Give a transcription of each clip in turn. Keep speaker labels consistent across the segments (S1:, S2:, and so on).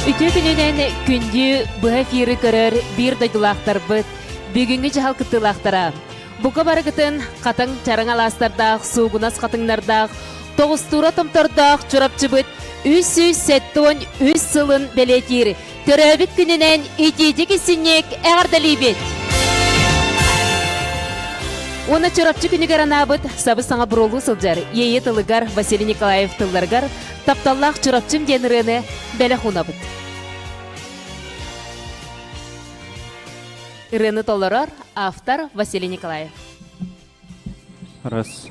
S1: Ütü gününen kündü bu efiri körür bir dayılaqtar bıt, бүгүнгү жахал кытылақтара. Бука барагытын қатың чарың аластардақ, суғынас қатыңнардақ, тоғыстура томтордақ чурапчы быт, үс сеттон үс сылын белетир. Төрөбік күнінен итеті кесінек әғардалі бет. Оны чурапчы күні гаранабыт, сабы саңа бұролу сылжар, ейе тылыгар Василий Николаев тылларгар, тапталлақ чурапчым деніріні бәлі хунабыт. Ирина Толорор, автор Василий Николаев.
S2: Раз.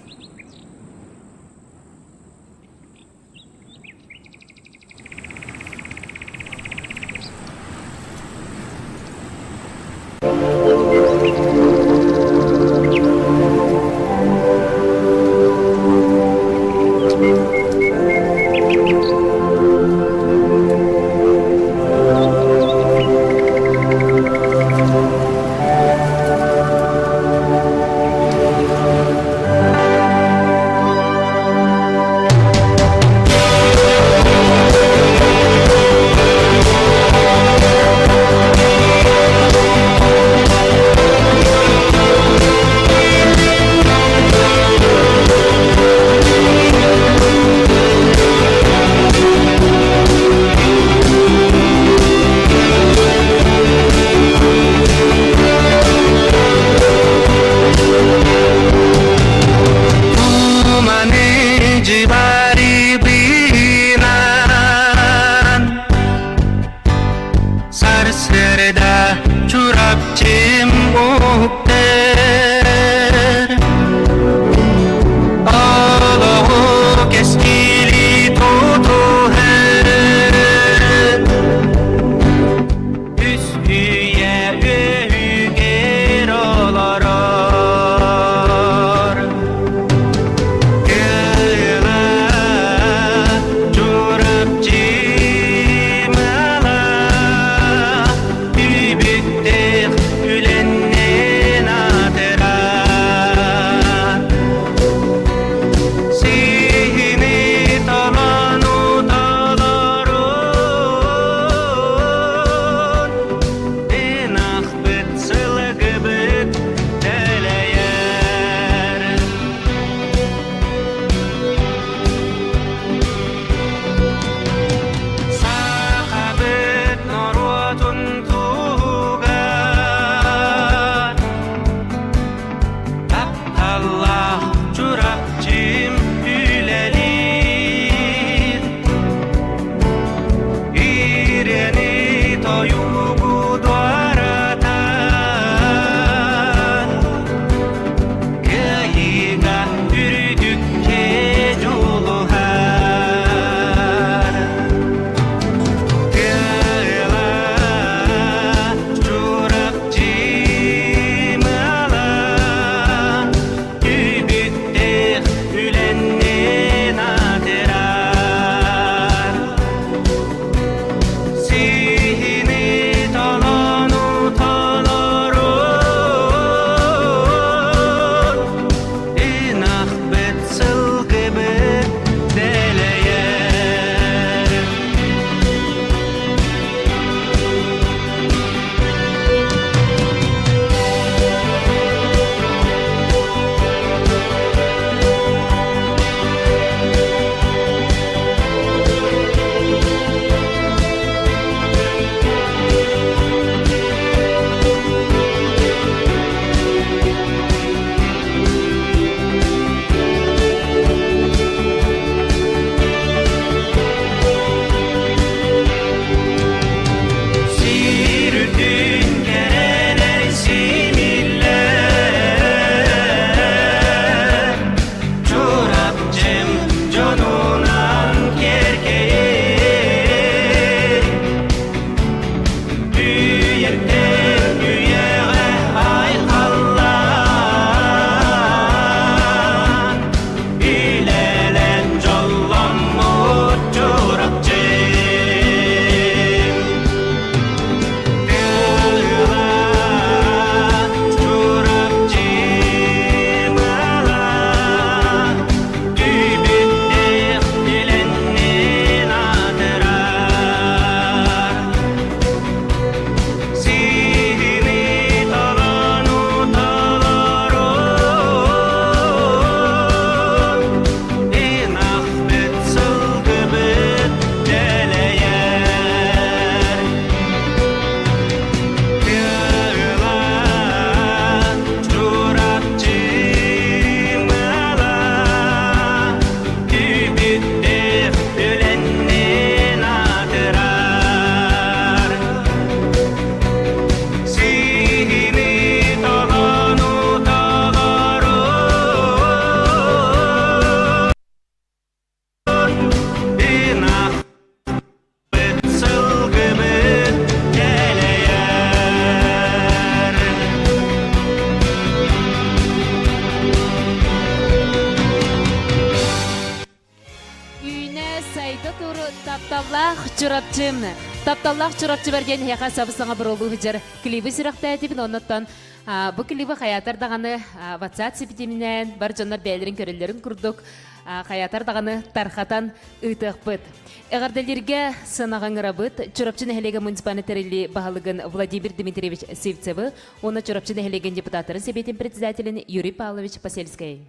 S1: үйне сайда тур тапталлах чурапчым. Тапталлах чурапчы берген хеха сабысыңа бір олу хыжар клибы сирақта әтібін оннаттан. Бұл клибы хаятар дағаны ватсат сепетемінен бар жонлар бәлерін көрелерін күрдік. Хаятар дағаны тархатан ұйтық бұд. Эғардалерге сынаған ғырабыд, чурапчын әхелеген муниципалитарили бағалығын Владимир Дмитриевич Сивцевы, оны чурапчын әхелеген депутаттарын себетін председателін Юрий Павлович Посельский.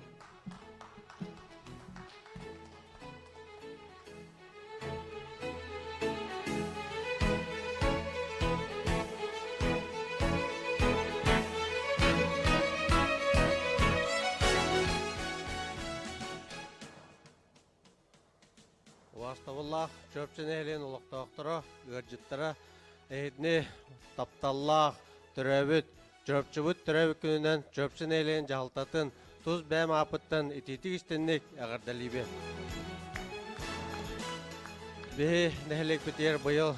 S2: Ваставаллах, чөпчен әлен ұлықтақтыра, ғыржыттыра, әйдіне тапталлах, түрәбіт, чөпчібіт түрәбіт күнінен чөпчен әлен жағылтатын, тұз бәм апыттан итетік істеннек әғардалибе. Бе нәхелек бітер бұйыл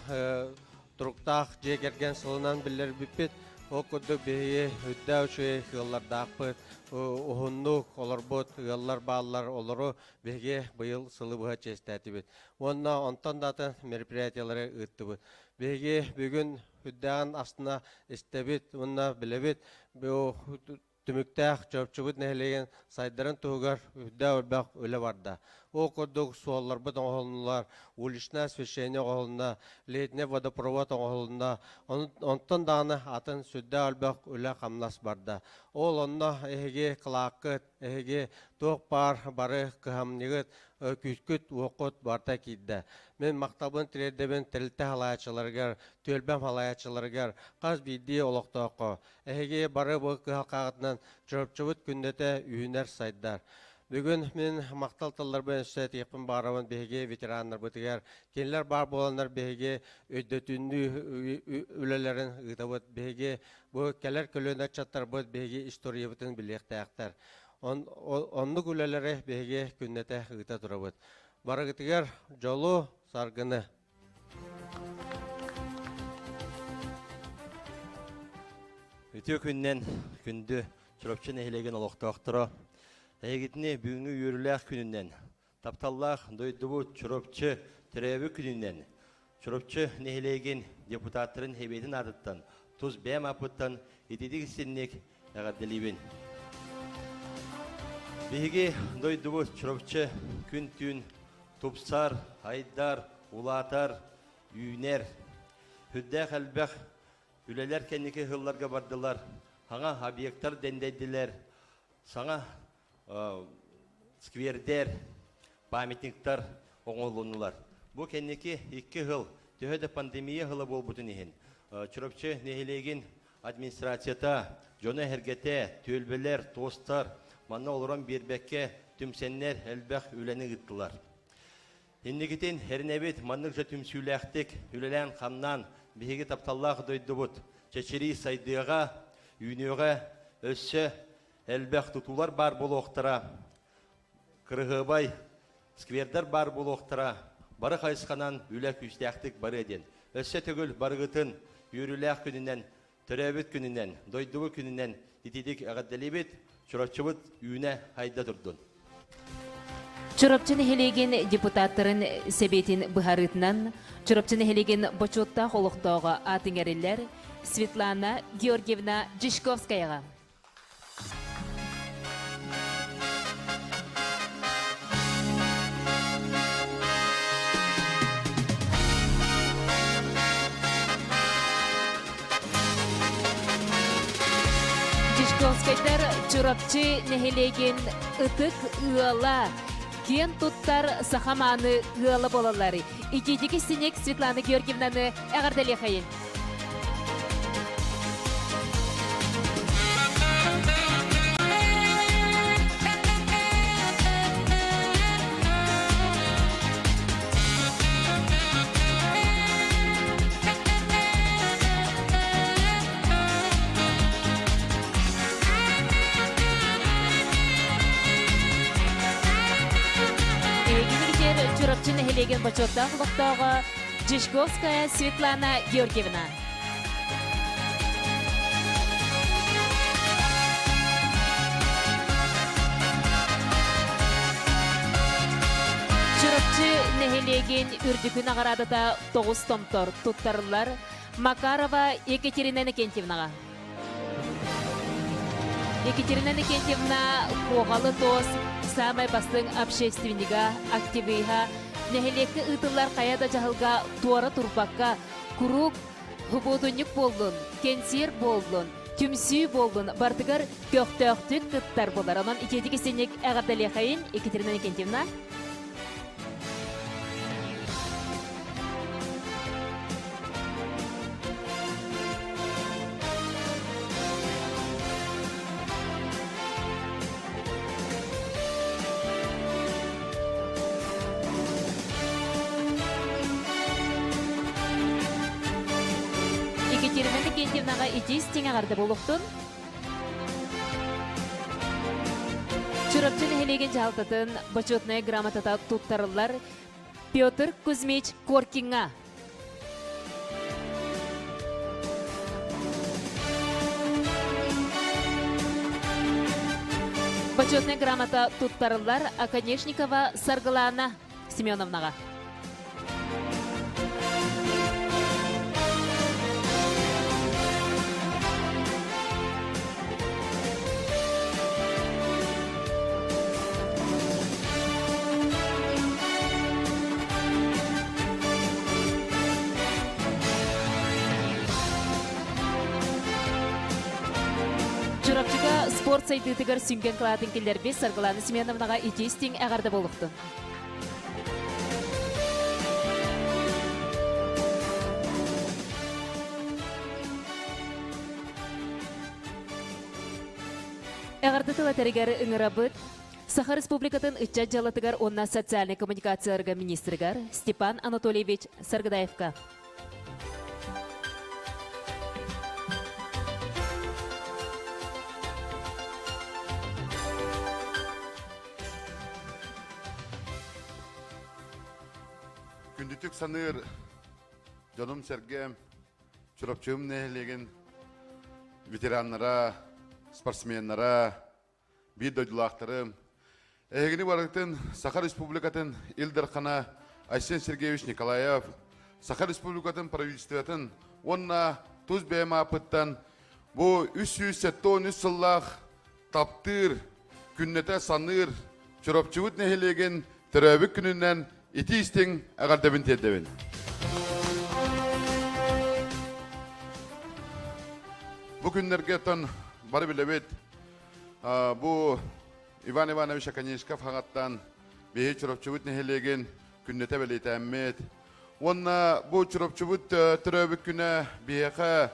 S2: тұрықтақ жекерген сылынан білер біппет, о күдді бейе үдді үші ғыллардақ бұд, ұхыннық олар бұд, ғыллар бағылар олару беге бұйыл сылы бұға честәті бет. Онна онтан датын мероприятиялары ұтты бұд. Беге бүгін үддіған астына істебет, онна білебет, түміктәқ чөпчібіт нәхелеген сайдарын тұғығар үдді өлбәқ өлі барды. О күрдік суаллар бұд оңғылынлар, улишна священие оңғылына, летіне водопровод оңғылына, онтан дағаны атын сүдді өлбәқ өлі қамнас барды. Ол онна әйге қылаққыт, әйге тоқ бары қығамнығыт, күткіт оқыт барта кейді. Мен мақтабын тірердебен тірілті халаячыларғар, төлбәм халаячыларғар, қаз бейді олықты оқы. Әйге бары бұл қағытынан чөпчібіт күндеті үйінер сайдар. Бүгін мен мақтал таллар бен үстәт епін барауын беге ветеранлар бұтығар. Кенлер бар боланлар беге өйдөтінді үлелерін ұйтабыд. Беге бұл кәлер көлінер чаттар бұд беге история бұтын білекті ақтар. Онлық үлелері беге күннеті ұйта тұрабыд. Барығытығар жолу сарғыны.
S3: Өте күннен күнді чүрөпчін әйлеген олықтақтыра. Әйгетіне бүгінгі үйіріләқ күнінен, тапталлақ дойдыбы чүрөпчі түрәбі күнінен, чүрөпчі нәйлеген депутаттарын хебетін ардыттан, тұз бәм апыттан етедік істеннек әғадделейбен. Беге дойдыбы чүрөпчі күн түн, тұпсар, айдар, улатар, үйнер, хүддәқ әлбәқ, үлелер кәнеке ғылларға бардылар, аңа объекттар дәндәйділер, саңа сквердер, памятниктар оңолунулар. Бұл кәнеке 2 ғыл, төхеді пандемия ғылы бол бұтын ехін. Чүрөпчі нехелеген администрацията, жоны әргете, төлбелер, тостар, манна олыран бербәкке түмсеннер әлбәқ үләні ғыттылар. Еннегетен әрінәбет маннық жа түмсүләқтік, үлелән қамнан, бейге тапталлағы дойды бұд. Чәчері сайдыға, үйнеға, өссі, әлбәқ тұтулар бар бұл оқтыра, кірғыбай, сквердар бар бұл оқтыра, бары қайысқанан үләк үстәқтік бары еден. Өссе түгіл барғытын үйіріләқ күнінен, түрәбіт күнінен, дойдығы күнінен етедік әғадделебет, чүрапчыбыт үйіне айда тұрдын.
S1: Чурапчын хелеген депутаттарын себетін бұхарытынан, чурапчын хелеген бочотта қолықтауға атыңарелер Светлана Георгиевна Жишковскаяға. Жишковскайлар чурапчы нехелеген ытык ыала, кен туттар сахаманы ыала болалары. Икедегі сенек Светлана Георгиевнаны әғардалі қайын. Чурапчын хелеген бачотта құлықтауға Жишковская Светлана Георгиевна. Чурапчы нехелеген үрдүкүн агарадата 9 томтор туттарылар Макарова Екатерина Никентьевнаға. Екатерина Никентьевна қоғалы тос самай бастың общественнига, активиға, нехелекті ұтылар қаяда жағылға туара турбаққа, күрук хубудунюк болдun, кенсир болдun, түмсүй болдun, бартыгар көқтөқтік кыттар болар. Онан икедігі сенек әғардалі қайын, Екатерина Никентьевна. Екатерина Никентьевнаға итис теңе қарды болуқтын. Чурапчын хелеген жалтатын почетная грамотата туттарылар Петр Кузьмич Коркинға. Почетная грамота туттарылар Аконечникова Саргалана Семеновнаға. Чурапчыға спорт сайдытыгар сүнген қылатын келдербе Саргаланы Семеновнаға итестің әғарды болуқты. Әғарды тылатарыгары ұңырабыд, Саха Республикатын үтчат жалатыгар онна социальный коммуникацияларға министрігар Степан Анатольевич Саргадаевка.
S4: Күндүтүк саныр Жаным Сергем, чурапчым нехлеген ветераннара, спортсменнара, бир дойдулақтарым. Эгини барыктын Саха Республикатын Илдархана Айсен Сергеевич Николаев, Саха Республикатын правительстветін онна туз бәйма апыттан бу 313 сыллах таптыр күннете саныр чурапчыбыт нехлеген төрөбүк күнүнен ити истең ағардабын теддебін. Бұ күндерге тон бары білебет, бұ Иван Иванович Аконечков хағаттан бейі чұрапчыбыт нехелеген күннете білейті әммет. Онна бұ чұрапчыбыт түрөбік күні бейеқа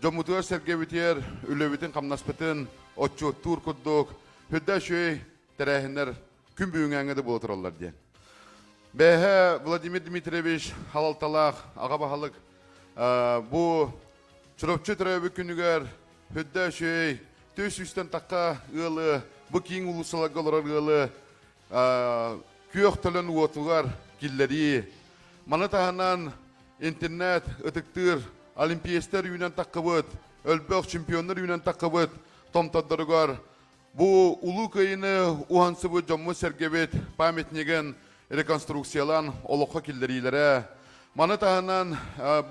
S4: жомутуар сәргебітер үлөбітін қамнаспытын отчу тур күрдік, хүдді шөй тәрәхінер күн бүйін әңгеді бұл тұралар ден. Бәхі Владимир Дмитриевич халалталақ, аға бағалық, бұ чұрапчы түрәбі күнігер, хүдді шөй, төс үстен таққа ұлы, бұ кейін ұлысылағы олар ұлы, күйіқ төлін уотуғар келлері. Маны тағынан интернет, ұтықтыр, олимпиестер үйінен таққы бұд, өлбөк чемпионер үйінен таққы бұд, томтадырығар. Бұ ұлы көйіні ұғансы бұ жомы сәргебет памятнеген реконструкциялан олыққа келдерилері. Маны тағынан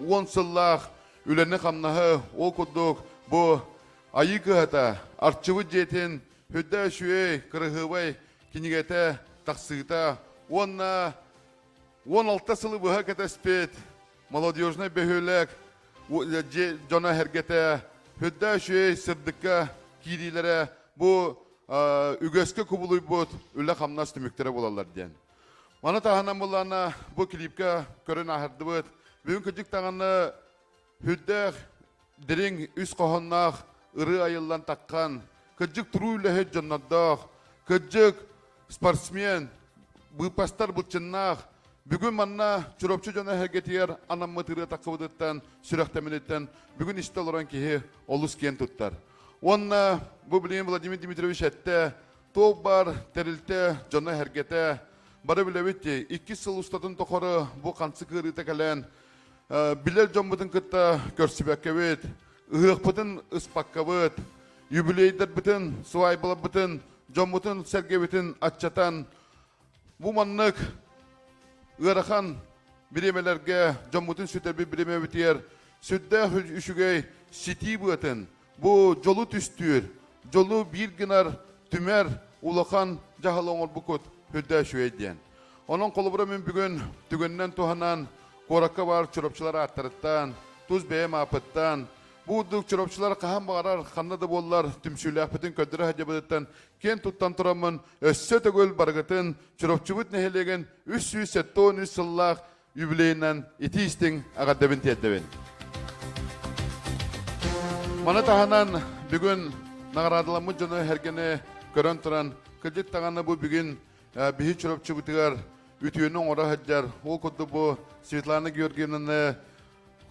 S4: 10 сыллақ үләні қамнағы ол күрдік бұ айы кығыта артчывы жетін хүдді шүйей кірғывай кенегеті тақсығыта 16 сылы бұға кәтәспет молодежный бөхөлік жона әргеті хүдді шүйей сырдыққа кейдейлері бұ үгеске күбілуй бұд үлі қамнас түміктері болалар ден. Маны тағынан болағына бұл клипка көрін ағырды бұд. Бүгін күдік тағаны хүддәқ дірің үс қоғыннақ ұры айылдан таққан, күдік тұру үліхе жоннаддақ, күдік спортсмен, бұйпастар бұлчыннақ, бүгін манна чүрапчы жона әргетер анаммы тыры таққыбыдыттан, сүрәқтәмінеттен, бүгін істел оран кейі олыс кен тұттар. Онна бұл білейін Владимир Дмитриевич әтті, тоқ бар, тәрілті, жона әргеті, бары білебетте, 2 сыл ұстатын тоқыры бұл қансы кіріті кәлән, білер жомбытын күтті көрсібәкке бет, ұғық бұтын ұспаққа бет, юбилейдер бұтын, суай бұлап бұтын, жомбытын сәрге бетін атчатан. Бұл маннық ırakan biremelerge Jommutun süterbi bireme bitiyer. Südde üşügey siti bıtın. Bu jolu tüstür. Jolu bir gınar tümer ulakan jahalongor bukut hüdde şüeydiyen. Onun kolubura men bugün tügünden tuhanan korakka var çorapçılara attarıttan, tuz beyem apıttan, bu duk çorapçılar kahan bağırar, kanna da bollar, tümsüyle apıtın ködürü hacabıdıttan, ken tuttan turamın, össe tögül bargıtın, çorapçıbıt nehelegen, 313 yıllık yübileyinden iti istin agadebin teddebin. Mana tahanan bugün nağaradılamın canı hergene körön turan, kıcıt tağanı bu bugün bihi çorapçıbıtıgar, ütüyünün ora haccar, o kutu bu Svetlana Georgievna'nı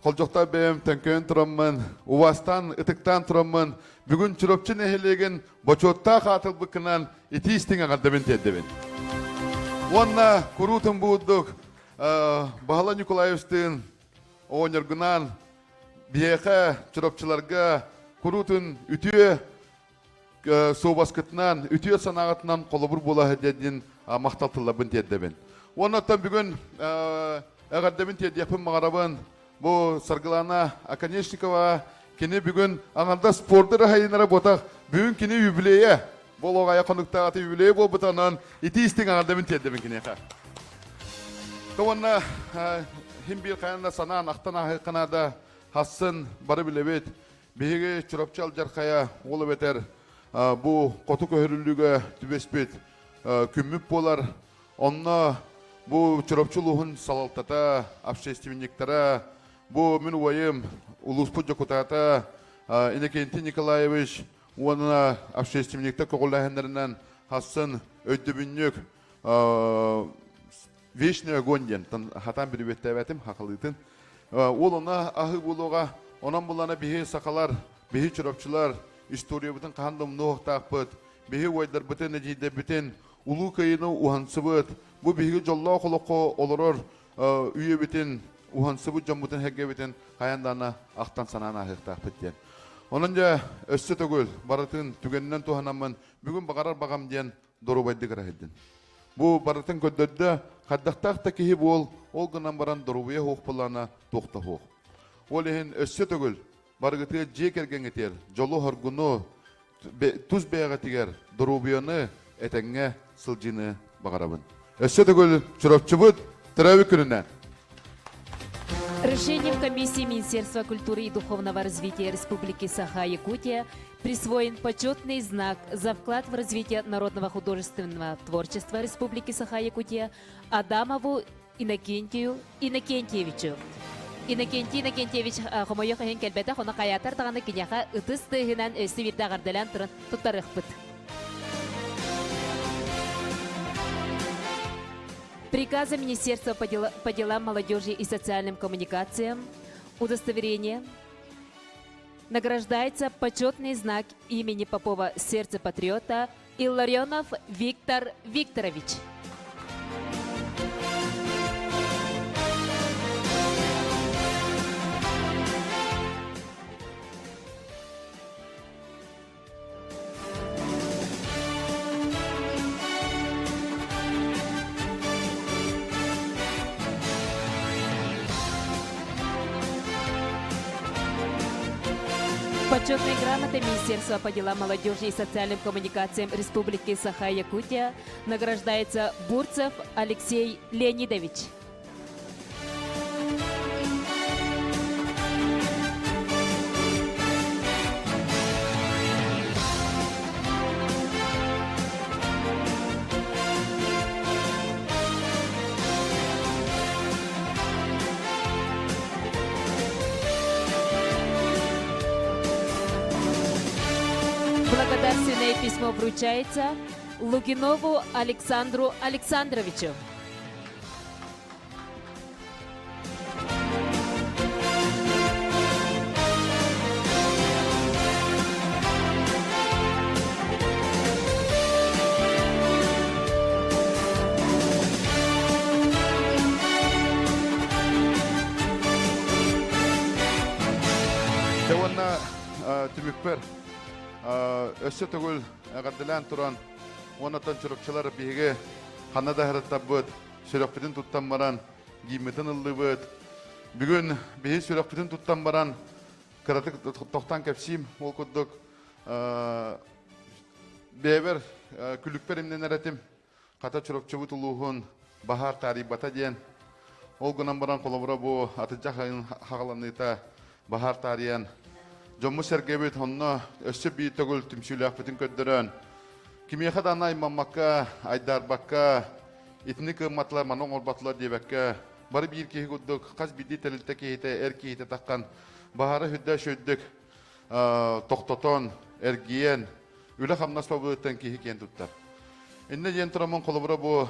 S4: kolcokta beyim tenköyün turamın, uvastan, ıtıktan turamın, bugün çorapçı nehelegen boçotta katıl bıkınan iti istin agadebin teddebin. Onna kurutun buğduk, Bahala Nikolayevstin, oğunyargınan, biyeka çorapçılarga kurutun ütüye soğubaskıtından, ütüye sanağıtından kolubur bola hededin maqtaltıllabın teddebin. Ondan bugün agadebin teddebin mağarabın bu sargılana Akaneshnikova kini bugün anında spordur hayinara botak bugün kini yübileye bol oğaya konukta atı yübileye bol butanan iti istin agadebin teddebin kini ka. Tavana him bir kayanda sana aktan ahıkına da hassın barı bilebet bihige çorapçı alcar kaya olu beter bu kotu köhürlüğe tübespet kümmüp bolar onna bu çorapçılığın salaltata общественниктара bu min uyum uluspu jokutata Inekenti Nikolaevich ona общественникта koğullahenlerinden hassın öddübünlük Вечный огонь ден, хатан bir bettevetim hakalıtın. Ol ona ahı buluğa, ondan bulana bihi sakalar, bihi çorapçılar, istoriya bütün kahandım noh takpıt, bihi vaylar bütün necide bütün ulu kayını uhansıbıt, bu bihi jolla koloko olurur, üye bütün uhansıbıt jam bütün hegge bütün hayandana aktan sanana ahı takpıt den. Onunca össü tögül, baratın tügeninden tuhanamın, bugün bakarar bagam diyen doru baydı kırahiddin. Bu baratın köddödde kaddaqtaqta kihi bol, ol gınan baran dorubuya hoq bulana toqta hoq. Ol ehin össe tögül, bargıtı jek ergen eter, jolu hargunu, tuz beyaga tiger, dorubuyаны etenge sılcını bagarabın. Össe tögül, çorapçıbıt, tiravi gününden.
S1: Решением комиссии Министерства культуры и духовного развития Республики Саха-Якутия присвоен почетный знак за вклад в развитие народного художественного творчества Республики Саха-Якутия Адамову Иннокентию Иннокентьевичу. Иннокентий Иннокентьевич хомойох эхен келбете хона каятар таганы киняха ытыс тыгынан өсі бирде ағарделан тұрын тұттарықпыт. Приказом Министерства по делам молодежи и социальным коммуникациям удостоверение награждается почетный знак имени Попова «Сердце патриота» Илларионов Виктор Викторович. Почетной грамотой Министерства по делам молодежи и социальным коммуникациям Республики Саха-Якутия награждается Бурцев Алексей Леонидович. Благодарственное письмо вручается Лугинову Александру Александровичу.
S4: Devonna tümükper össe tögül aqaddilan turan onatan çorapçılar bihiге Kanada haratabıt sürökpütün tuttan baran giymetin ıllıbıt. Bugün bihi sürökpütün tuttan baran kıratık tohtan kepsiyim ol kudduk. Beber külükperimden eretim. Kata çürökçübüt uluğun bahar taribata diyen. Ol günan baran kolabura bu atıcak hağalanıyta bahar tariyen. Jommu sergebet honna össü bir tögül tümsülük bütün köddürön. Kimiye kadar aymanmakka, aydar bakka, etnik kıymatlar manong orbatlar diyebekka. Bari bir kehi gudduk, kas biddi telilte kehite, kehite takkan. Baharı hüdde şöddük, toktoton, ergiyen, üle hamnas babıqtan kehi ken tuttar. Enne jen turamon kolabura bu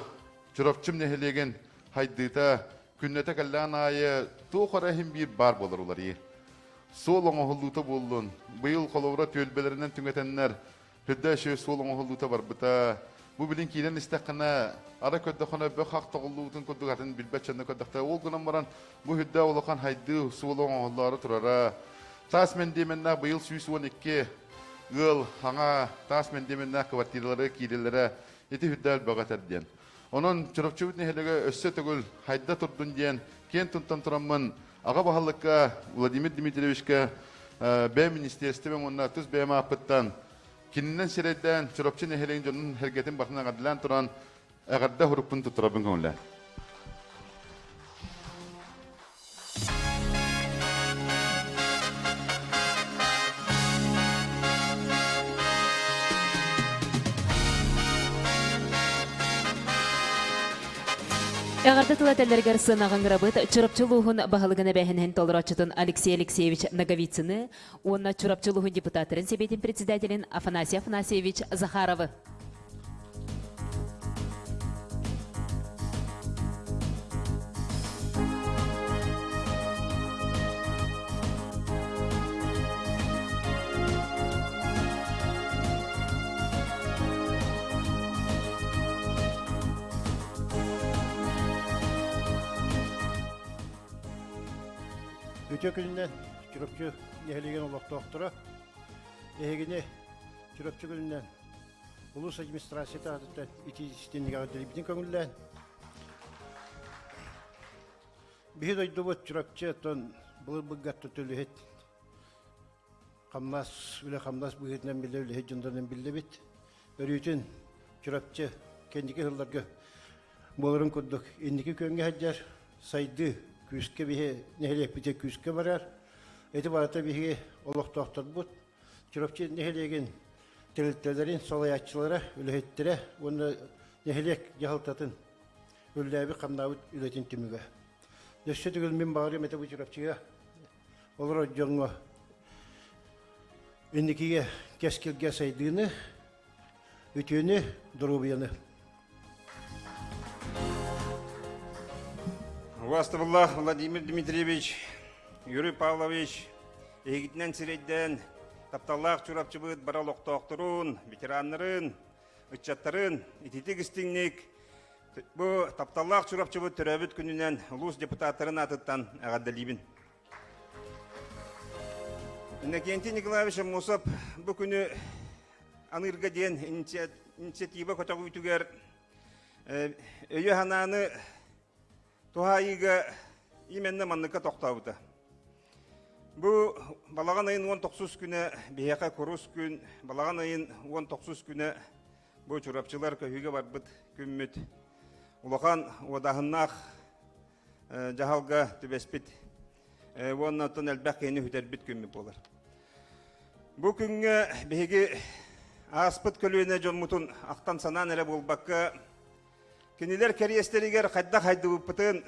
S4: çırapçım nehelegen haydıta, künnete kallan ayı, tuğ korahim bir bar bolur olar iyi. Solon oğulluğuta bollun, bıyıl kolabura tölbelerinden tüngetenler, hüdde şöy solon oğulluğuta var bıta. Bu bilin kilen istekine, ara köddekine bök haq toğulluğutun köddekatın bilbetçende köddekte. Ol günan baran bu hüdde olakan haydı solon oğulları turara. Tas mendemenne bıyıl 112 yıl hana tas mendemenne kvartiraları, kirilere eti hüdde bagat edden. Onun çırpçıbıt nehelege össe tögül hayda turdun diyen ken tuntan turamın ağa bahallıkka Vladimir Dmitrievичке B ministerstve onunla tuz B mapıttan kininden sireden çırpçı neheleyin jonun hergetin başına gadilan turan ağadda hurupun tuturabın konular.
S1: Эғарда тылателлерге сынағын ғырабыт, чұрапчылуғын бағылығына бәхінен толырачытын Алексей Алексеевич Наговицыны, онна чұрапчылуғын депутаттырын себетін председателін Афанасий Афанасьевич Захаровы.
S5: Өте күнінен жүріпчі ехелеген олық доқтыры, ехегіне жүріпчі күнінен ұлыс администрацията адыттан итистенігі ағыдылыбетін көңілден. Бігі дойды бұд жүріпчі әттен бұлы бұғатты төлі хет. Қамнас, үлі қамнас бұғетінен білі, үлі хет жындарынан білі бет. Өрүйтін жүріпчі кендікі ғылларға болырын күрдік. Ендікі көнге әджер сайды küske bihe nehelek bite küske barar. Eti barata bihe olaq tohtar bud. Çırapçı nehelegen telitelerin salayatçılara ülehettire. Onu nehelek yahaltatın. Üllebi kamnavut ületin tümüge. Nösse tügül min bağırım eti bu çırapçıya. Olur o jonga. Endikiye keskilge saydığını, ütüğünü, durubiyanı.
S6: Вастоваллах Владимир Дмитриевич, Юрий Павлович, егітінен сирейден, тапталлах чурапчыбыт баралоқтоқтырын, ветеранларын, ұтчаттарын, итетік істіңнік, бұл тапталлах чурапчыбыт түрәбіт күнінен ұлыс депутаттарын атыттан ағаддалибін. Иннокентий Николаевич Мусап бұл күні анырға ден инициатива көтіғі үтігер өйі хананы Тухайыға именне манныка тоқтауыда. Бұл балаған айын 19 күні бейеқа құрыс күн, балаған айын 19 күні бұл чурапчылар көйге бар бұд күммет. Улақан одағыннақ жағалға түбеспет. Оннатын әлбәқ кені хүтер біт күммет болар. Бұл күнге бейге аспыт көлуіне жонмутын ақтан санан әрі болбаққа Кенелер кәрестерігер қайдақ хайды бұппытын,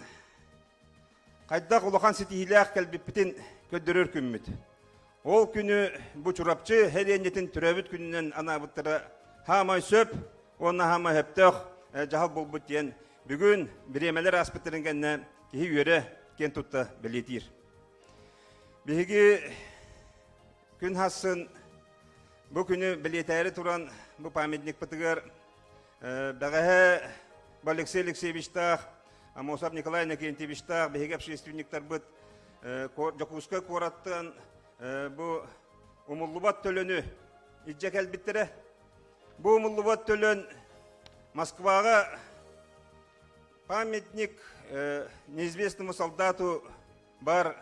S6: қайдақ ұлақан сетихиләқ кәлбіппітін көддірір күммет. Ол күні бұ чурапчы хәренетін түрәбіт күнінен ана бұттыра хамай сөп, оны хамай әптіқ жағал бол бұт дейін. Бүгін біремелер аспыттырынгенне кейі өре кен тұтта білетір. Беге күн хасын бұ күні білетәрі тұран бұ памятник бұтығыр бәғәе Алексей Алексеевичтах, Амосап Николай Накентьевичтах, беге общественниктар бұд, Жакуска кораттан бұ умуллубат төлөні иджек әлбіттірі. Бұ умуллубат төлөн Москваға памятник неизвестному солдату бар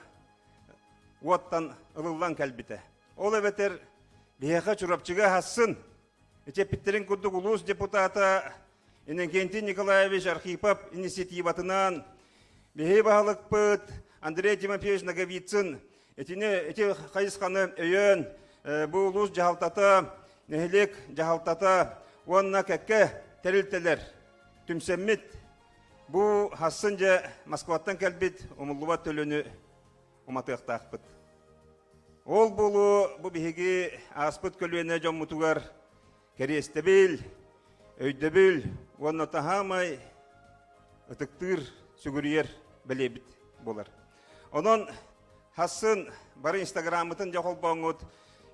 S6: оттан ылылан кәлбіті. Ол әбетер бейеқа чурапчыға хасын, Итепиттерин курдук улус депутата Иннокентий Николаевич Архипов инициативатынан бейе бағалықпыт Андрей Тимофеевич Наговицын эти қайысқаны өйен бұл улус жағалтата, нәхілек жағалтата, онына кәкке тәрілтелер түмсәммет бұл хасын жа Москваттан кәлбет ұмылуа төліні ұматықтақпыт. Ол болу бұл бейге аспыт көлуіне жоммутуғар кәрестебіл, өйдебіл, оны тахамай ұтықтыр сүгірер білебіт болар. Онын хасын бары инстаграмытын жоқол баңыт,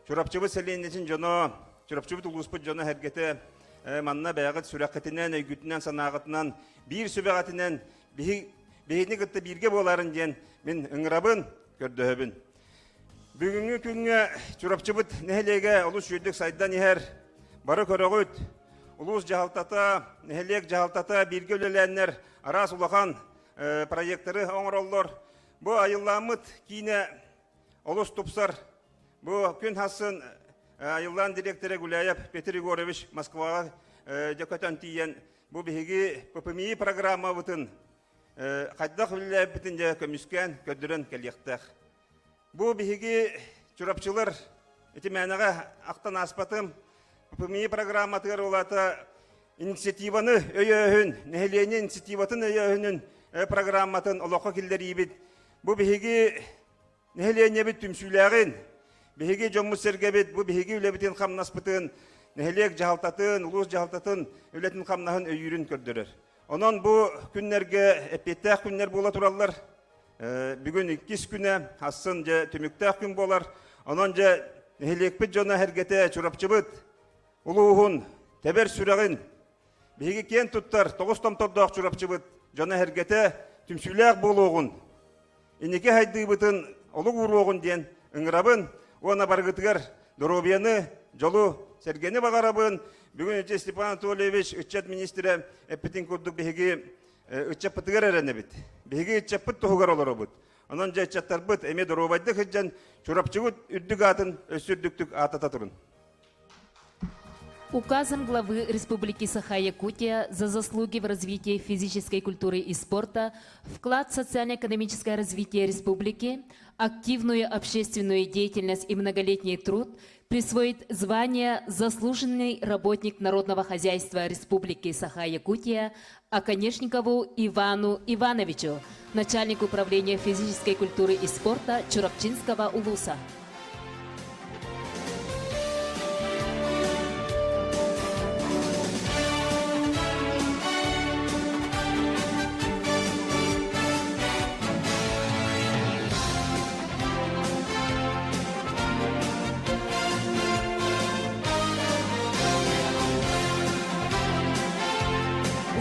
S6: чурапчыбы сәленесін жоно, чурапчыбы тұлғыспыт жоно әргеті манна бәғыт сүрәқетінен, өйгітінен, санағытынан, бір сүбәғатінен бейіні күтті бірге боларын ден мен ұңырабын көрді. Бүгінгі күнге чурапчыбыт нәхелеге ұлыс жүйдік сайдан ехер бары көріғыт, ұлыс жағалтата, нәхелек жағалтата бірге өлеләнер арас ұлақан проекттары оңыроллар. Бұл айылламыт кейіне ұлыс тұпсар. Бұл күн хасын айыллан директоры Гуляев Петр Егорович Москваға жекөтен тиен бұл бейгі ППМИ программа бұтын қайдақ үлілі бітін жа көміскен көдірін кәлектәқ. Бұл бейгі чурапчылар әті мәніға ақтан аспатым ППМИ программатығыр олата инициативаны өйөйін, нәхелені инициативатын өйөйінің программатын олаққа келдер ебет. Бұл бейгі нәхелені бет түмсүйләғын, бейгі жоммы сәргебет, бұл бейгі үләбітін қамнаспытын, нәхелек жағалтатын, ұлыс жағалтатын үләтін қамнағын өйірін көрдірір. Онын бұл күннерге әпеттәқ күннер бола тұралар. Бүгін 2 күні асын жа түміктәқ күн болар. Онын жа нәхелекпіт жона әргеті чурапчыбыт, ұлуғын, тәбір сүрәғын, бейгі кен тұттар, 9 томтордақ чурапчыбыт, жона әргеті түмсүйләқ болуғын. Инеке хайды бұтын олық ұруғын ден ұңырабын, оңа барғытығар дұробияны, жолу сәргені бағарабын. Бүгін өте Степан Анатольевич, үтчат министрі әппетін күрдік бейгі үтчат пытығар әрәні біт. Бейгі үтчат пыт тұғығар олар бұд. Онын жа үтчаттар бұд, әме дұробайды қыджан чурапчығыт үрдік атын, өсірдіктік атата тұрын.
S1: Указом главы Республики Саха-Якутия за заслуги в развитии физической культуры и спорта, вклад в социально-экономическое развитие республики, активную общественную деятельность и многолетний труд присвоит звание «Заслуженный работник народного хозяйства Республики Саха-Якутия» Оконечникову Ивану Ивановичу, начальнику управления физической культуры и спорта Чурапчинского улуса.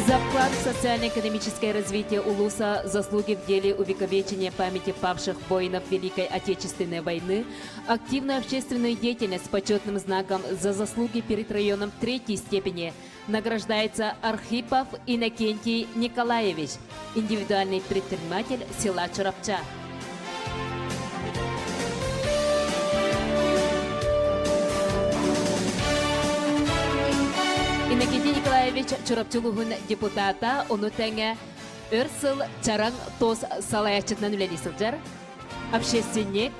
S1: За вклад в социально-экономическое развитие улуса, заслуги в деле увековечения памяти павших воинов Великой Отечественной войны, активную общественную деятельность с почетным знаком за заслуги перед районом 3-й степени награждается Архипов Иннокентий Николаевич, индивидуальный предприниматель села Чурапча. Иннокентий Николаевич Чурапчылуғын депутата, оны тәңе өрсыл чараң тос салаячытынан үлелі сылжар, общественник,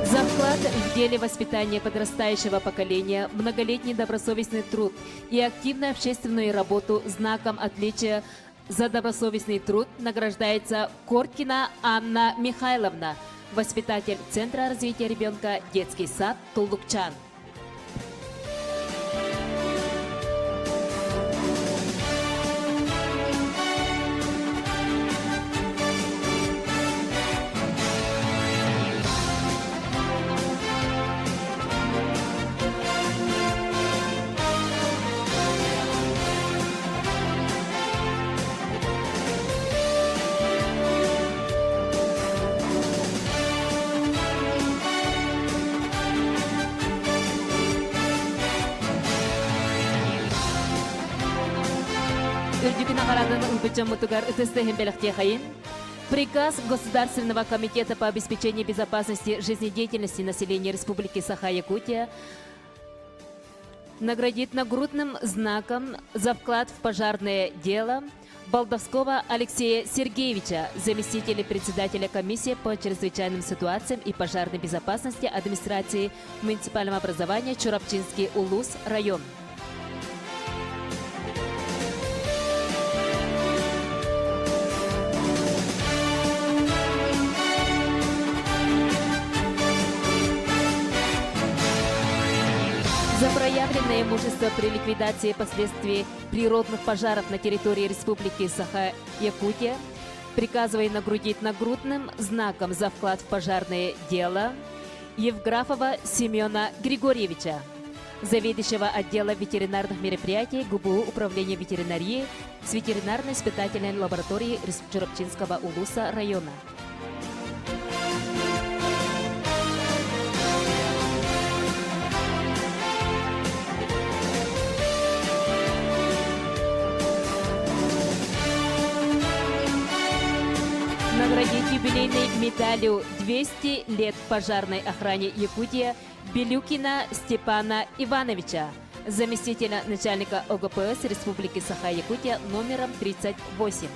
S1: за вклад в деле воспитания подрастающего поколения, многолетний добросовестный труд и активную общественную работу знаком отличия за добросовестный труд награждается Корткина Анна Михайловна, воспитатель Центра развития ребенка «Детский сад» Туллукчан. Үрдүкүн ағарадын ұлбытчан мұтығар ұтысты хембеліқте қайын. Приказ Государственного комитета по обеспечению безопасности жизнедеятельности населения Республики Саха-Якутия наградит нагрудным знаком за вклад в пожарное дело Балдовского Алексея Сергеевича, заместителя председателя комиссии по чрезвычайным ситуациям и пожарной безопасности администрации муниципального образования Чурапчинский Улус район. За проявленное мужество при ликвидации последствий природных пожаров на территории Республики Саха-Якутия приказываю нагрудить нагрудным знаком за вклад в пожарное дело Евграфова Семена Григорьевича, заведующего отдела ветеринарных мероприятий ГУБУ Управления ветеринарии с ветеринарно-испытательной лабораторией Чурапчинского Улуса района. Наградить юбилейной медалью 200 лет пожарной охране Якутия Белюкина Степана Ивановича, заместителя начальника ОГПС Республики Саха-Якутия номером 38.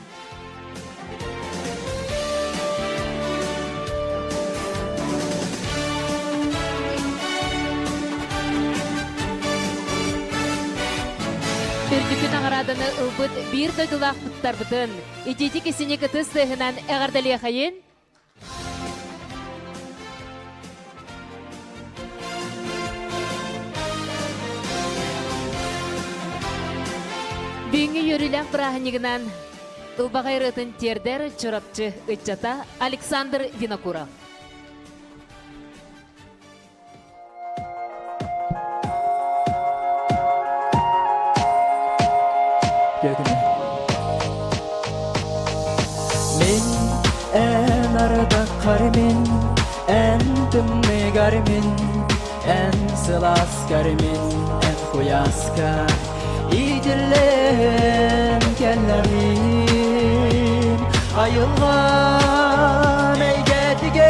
S1: Үрдүкүн аңарадыны ылбыт бир дойдулақ бұттар бұтын. Итети кесіне кітіс дығынан әғардалия қайын. Бүйінгі өріләк бірағынығынан ылбағайрытын тердер чұрапчы үтчата Александр Винокуров.
S7: Min en arada karmin, en tümne garmin, en sılas garmin, en kuyaska İdillen kellemin, ayılgan eygetiger,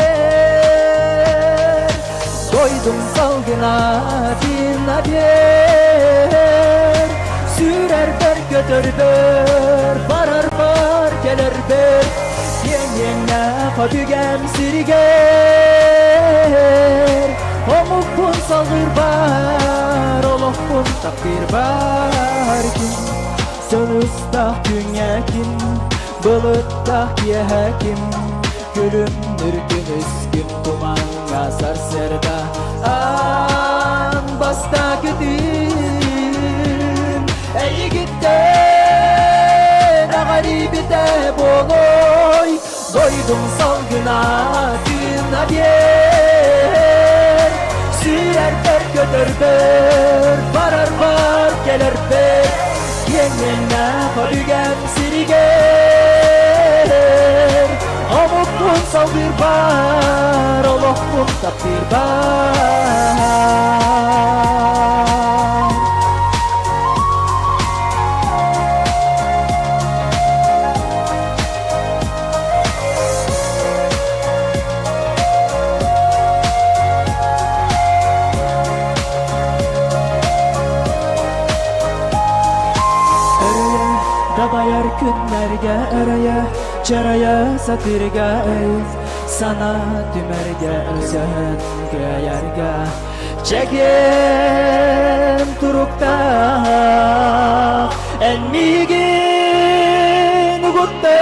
S7: doydum salgına din haber, sürer ber götür ber, barar bar gelir ber, yengene kabügem sirger, omukun salgır bar, olukun takdir bar kim, sönüstah dünyakin, bılıttah yehakim, gülüm nürgün üskün tuman asar serda, an basta gidin, ey gitten garibide boloy, doydum salgına din haber, sürer ber götür ber, barar bar gelir ber, yengene kabügem sirger, omukun salgır bar, olukun takdir bar. Dabayar günlerge araya, çaraya satırga öz, sana tümerge özen köyerge, çekim turukta, en migin uguttay,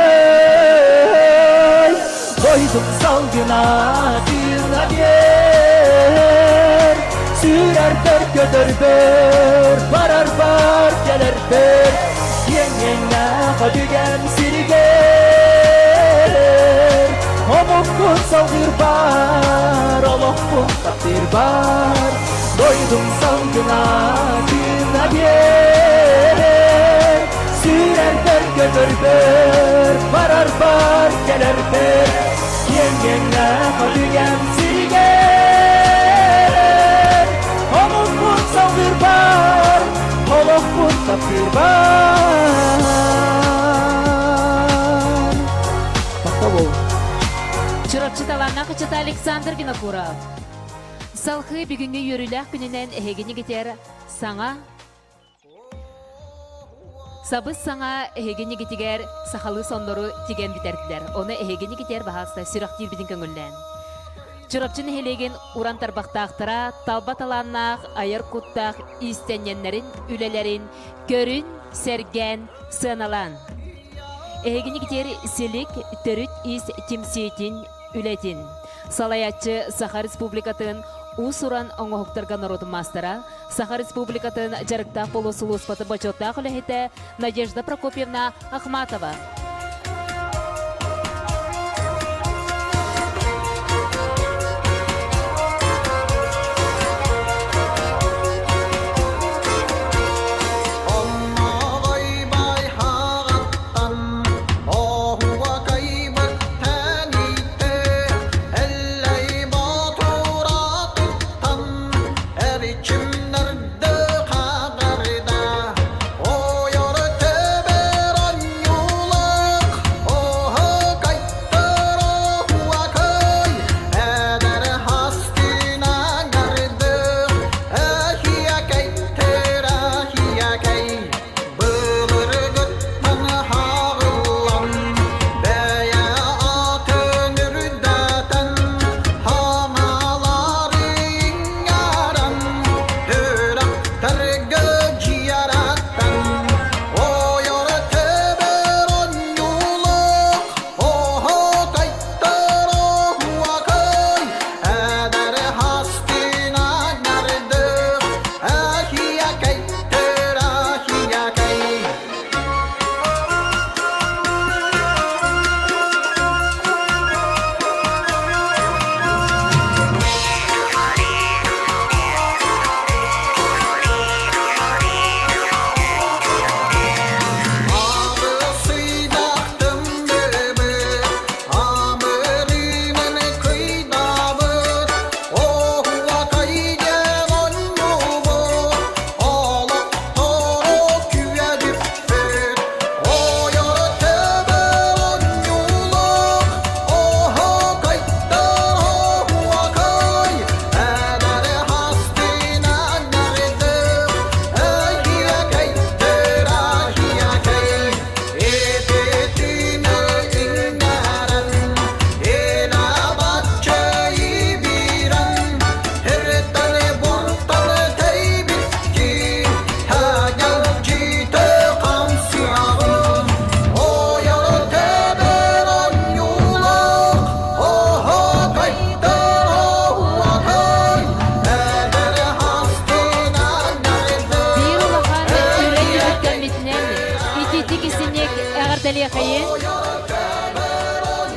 S7: doydum salgına din haber, sürer ber götür ber, barar bar gelir ber, yengene kabügem sirger, omukun salgır bar, olukun takdir bar, doydum salgına din haber, sürer ber götür ber, barar bar gelir ber, yengene kabügem sirger, omukun salgır bar, olukun takdir bar.
S1: Хачата Александр Винокуров. Салхы бүгінгі йөрүләк күнінен әхегені кетер саңа. Сабыз саңа әхегені кетігер сақалы сондору тиген бітерділер. Оны әхегені кетер бағаста сүрақтир бітін көңілден. Чырапчын хелеген уран тарбақтақтыра, талбат аланнақ, айыр құттақ, истенненлерін, үлелерін, көрін, серген, сыналан. Әхегені кетер селік, төріт ис тимсиетин, үлетин. Салаятчы Саха Республикатын Усуран оңоқтырға народы мастера, Саха Республикатын жарықтақ полосулу спаты бачоттақ үләхеті Надежда Прокопьевна Ахматова.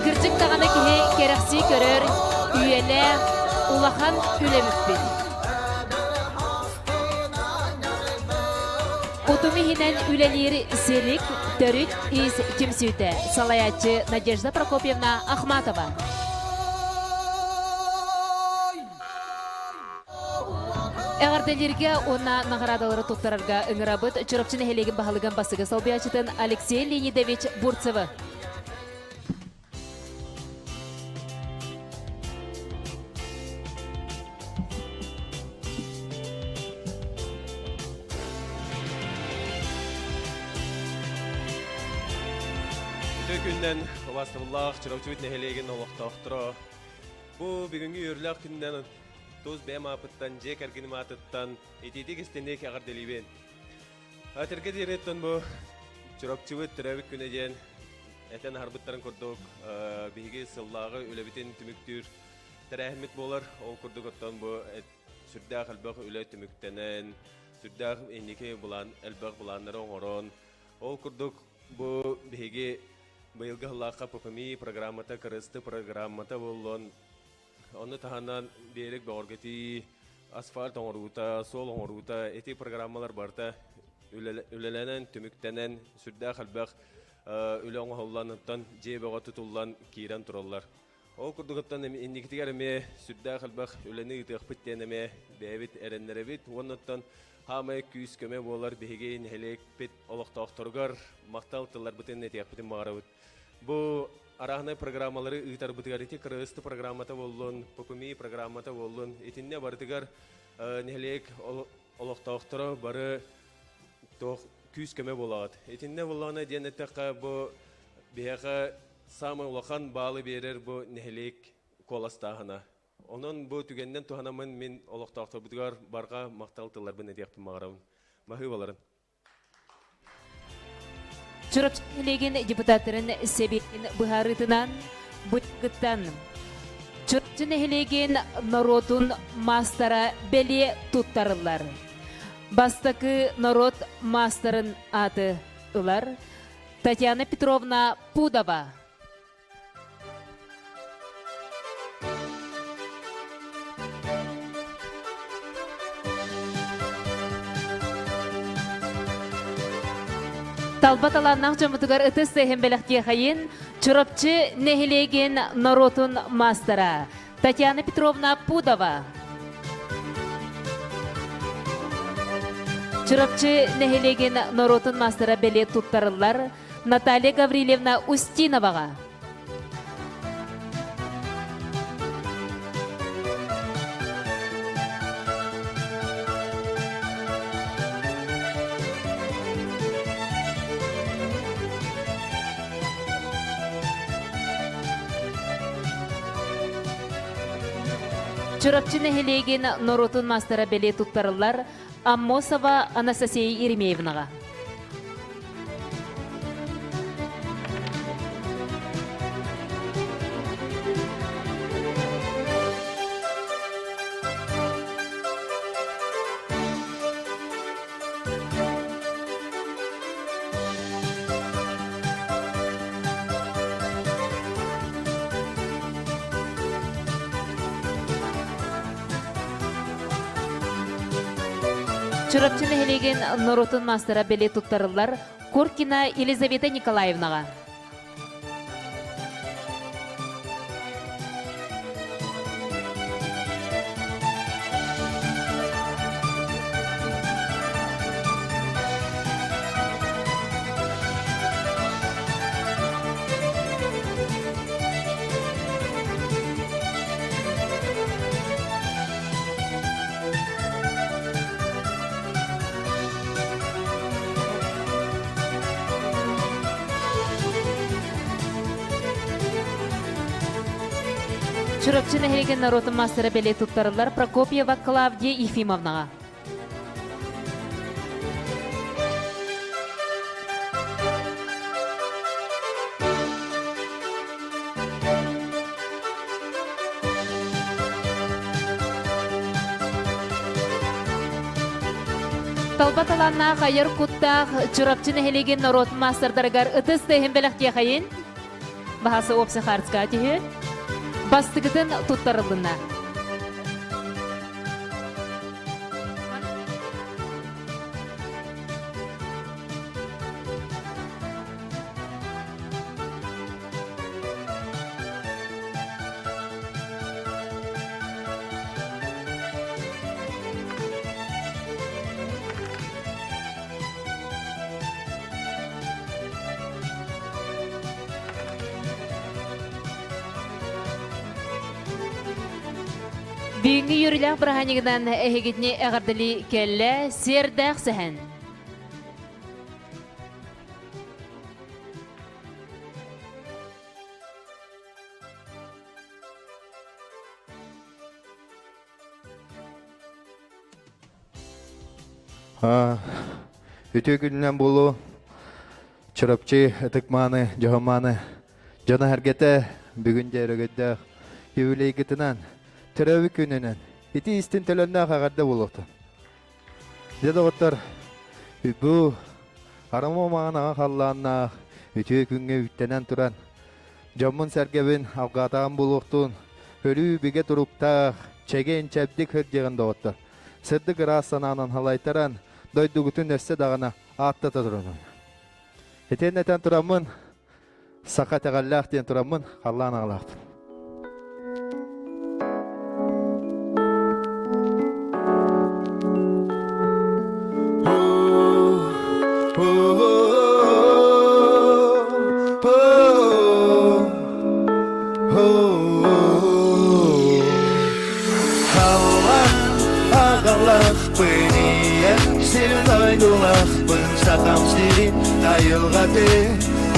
S1: Кырчык тағаны кеге керекси көрөр, үйеле, улахан үлемікпен. Утуми хинен үлелері селик, төрүт, ис тимсүйті. Салаятчы Надежда Прокопьевна Ахматова. Әғарделерге она наградалары тоқтарарға ыңырабыт чырапчын хелеген бағалыған басыға салбиячытын Алексей Леонидович Бурцевы.
S2: Күнден вастывыллах чырапчыбыт нехелеген олықтақтыра. Бұл бүгінгі өрләк күнден Тоз бәм апыттан, жек әргенім атыттан, етейдек істенек ағарделейбен. Атырға дейреттен бұл чұрапчывыт түрәвік күнеден әтен харбыттарын көрдік, бейге сыллағы өләбітен түміктір тәрәхімет болар. Ол көрдік оттан бұл сүрдәқ әлбәқ өлі түміктенен, сүрдәқ әнеке әлбәқ бұланлары оңырын. Ол көрдік бұл бейге бұйылғы ғылаққа ППМИ программата, кірісті программата болуын. Оны таханан берек бауыргети асфальт оңырута, сол оңырута, эти программалар барта үлеләнен, түміктенен, сүрдәқ әлбәқ үлі оңғылланыптан, жебеға тұтылдан кейрен тұралар. Ол күрдігіптан ендекетігер әме сүрдәқ әлбәқ үләні ұтық біттенеме бәйбет әрінлері бет, оныттан хамай күйіс көме болар бейген әлек бет олықтақтырғар, мақтал тылар бұтын әтек бітін мағара бұт. Бұл
S8: арахнай программалары ыйтар бутыгарити кырысты программата боллун, попыми программата боллун. Итинне бардыгар нехлек олоқтауқтыра бары тоқ күз көме болады. Итинне боллана денеттеқа бұ бияға самы улахан балы берер бұ нехлек коластағына. Onun bu tügenden tuhanamın min олоқтауқтыр бутыгар барға мақталтылар бұны дейіппін мағырауын. Махы баларын.
S1: Чурапчылеген депутаттарын себетін бұхарытынан бұтқыттан. Чурапчылеген народун мастара бәле тұттарылар. Бастакы народ мастарын аты ылар Татьяна Петровна Пудова. Талбат аланнақ жамытығар ұтыс сәхен бәліқте қайын, чұрапчы нәхілеген народун мастера Татьяна Петровна Пудова. Чұрапчы нәхілеген народун мастера бәле тұттарылар Наталья Гаврилевна Устиноваға. Чурапчы нәхілеген народун мастера бәле тұттарылар Аммосова Анастасия Еремеевнаға. Чурапчы нәхілеген народун мастера бәле тұттарылар Коркина Елизавета Николаевнаға. Чурапчы нәхілеген народун мастера бәле тұттарылар Прокопьева Клавдия Ефимовнаға. Талбат аланна қайыр құттақ чурапчы нәхілеген народун мастердарығар ұтыс тәйін бәліқте қайын. Бағасы опсы қарцқа түйі. Бастығытын тұттарылына. Бүйінгі юрилақ бірғанегінен әйгетіне әғардылы кәлі сердәқ сәхін.
S9: Үті күнінен болу чырапчы, ытықманы, жоғыманы, жана әргеті бүгін жәрігідді евілейгітінен Төрәві күнінен, ити істін төлінна қағарды болуқты. Деді оттар, бұл арымы мағынаға қалланна, үті күнге үттенен тұран, жамын сәргебін алғатаған болуқтың, өлі біге тұрықтақ, чәген чәбдік хүрдегінді оттар. Сырды қырасананын халайтаран, дойды күтін өсі дағына аттата тұрын. Етен әтен тұрамын, сақа тәғаллақ ден тұрамын, қаллан ағылақтың. Pıniye Sirin aydulak Pın sakam sirin ayılgatı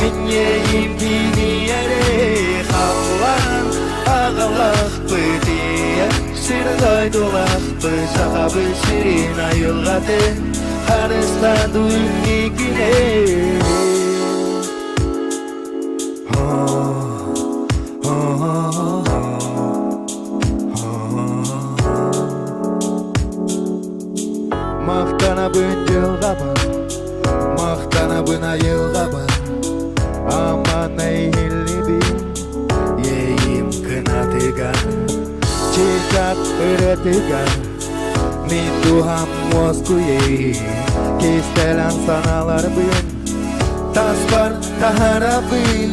S9: Minyeyim dini yere Hallan ağalak Pıniye Sirin aydulak Pın sakabı sirin ayılgatı Harista duyni güne Maqtanabın yılğabın Maqtanabın ayılğabın Aman eyhilli bin Yeyim kınatıgan Çiçak öğretigan Min duham moskuye Kistelen sanalar bin Taspar taharabın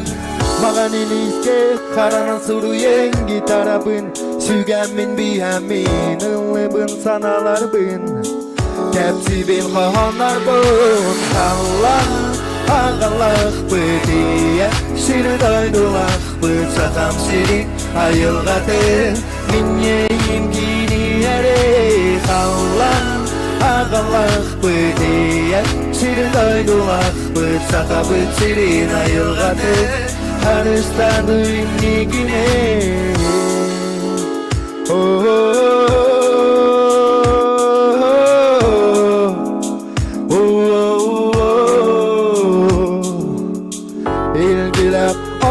S9: Mağan iliske Karanın suruyen gitarabın Sügenmin bihemin Illıbın sanalar bin Tepsi bin kahanlar bun Allah ağalak bıdiye Sirin aydulak bıd sakam sirin ayılgatı Minyeyim gini yere Allah ağalak bıdiye Sirin aydulak bıd sakabı sirin ayılgatı Harista duyni güne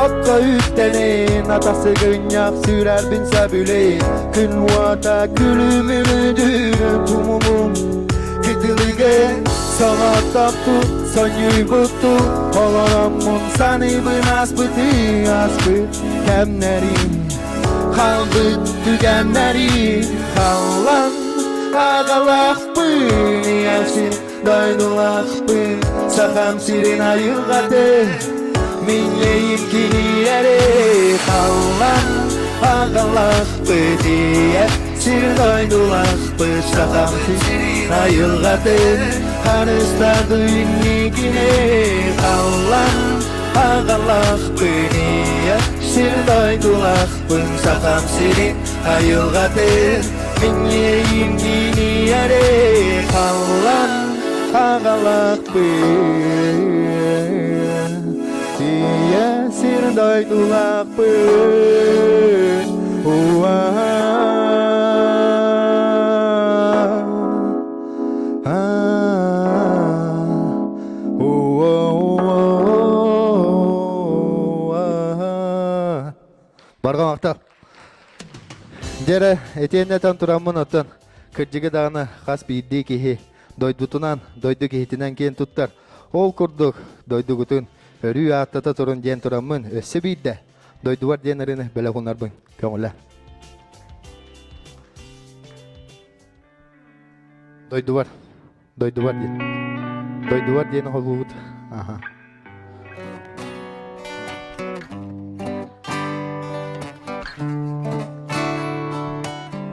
S9: Akka üstenin atası gınyak sürer bin sabüleyin Kün vata külümünüdür tumumun Kitilige sana taptu sanyu buttu Olarammun sanibın aspıtı aspıt Kemnerin kalbıt tügenleri Kallan ağalak bın Yesin daydulak bın Sakam sirin ayılgatı Minyeyim kini yere Kallan ağalak bıdiye Sirin aydulak bıd sakam sirin ayılgatı Harista duyni güne Kallan ağalak bıdiye Sirin aydulak bıd sakam sirin ayılgatı Minyeyim kini yere Kallan ağalak bıdiye Sirin aydulak bıd Barga maqta. Jere etenne tan turamın otan. Kırjıgı dağına khas biddi kihi. Doydutunan, doydu kihitinden ken tuttar. Ol kurduk, doydu gutun. Örü attata turun jen turamın össe bidde. Doyduvar jenerini bele hunarbın. Kamulla. Doyduvar. Doyduvar jen. Doyduvar jen holwut. Aha.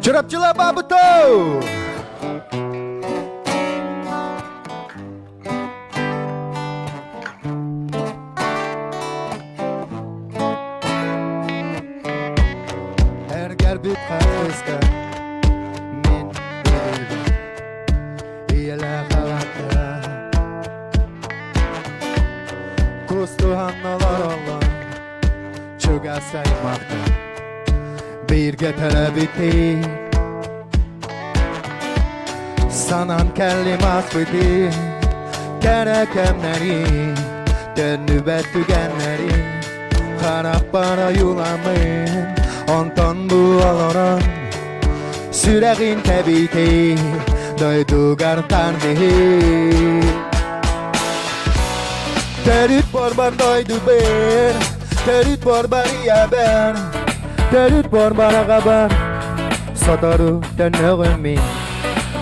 S9: Çorapçılar Babuto! Her gerbit kafeska min iyala havata Kustu hannalar olan çuga saymakta Bir getele bitti Sanan kellimat bitti Gerekemleri Dönübet tügenleri Karap bana yulamın Ondan bu aloran Süreğin tebiti Doydu gartan dihi Terit borbar doydu bir Terit borbar iya ben Terit borbara kabar Sotoru dönüğümün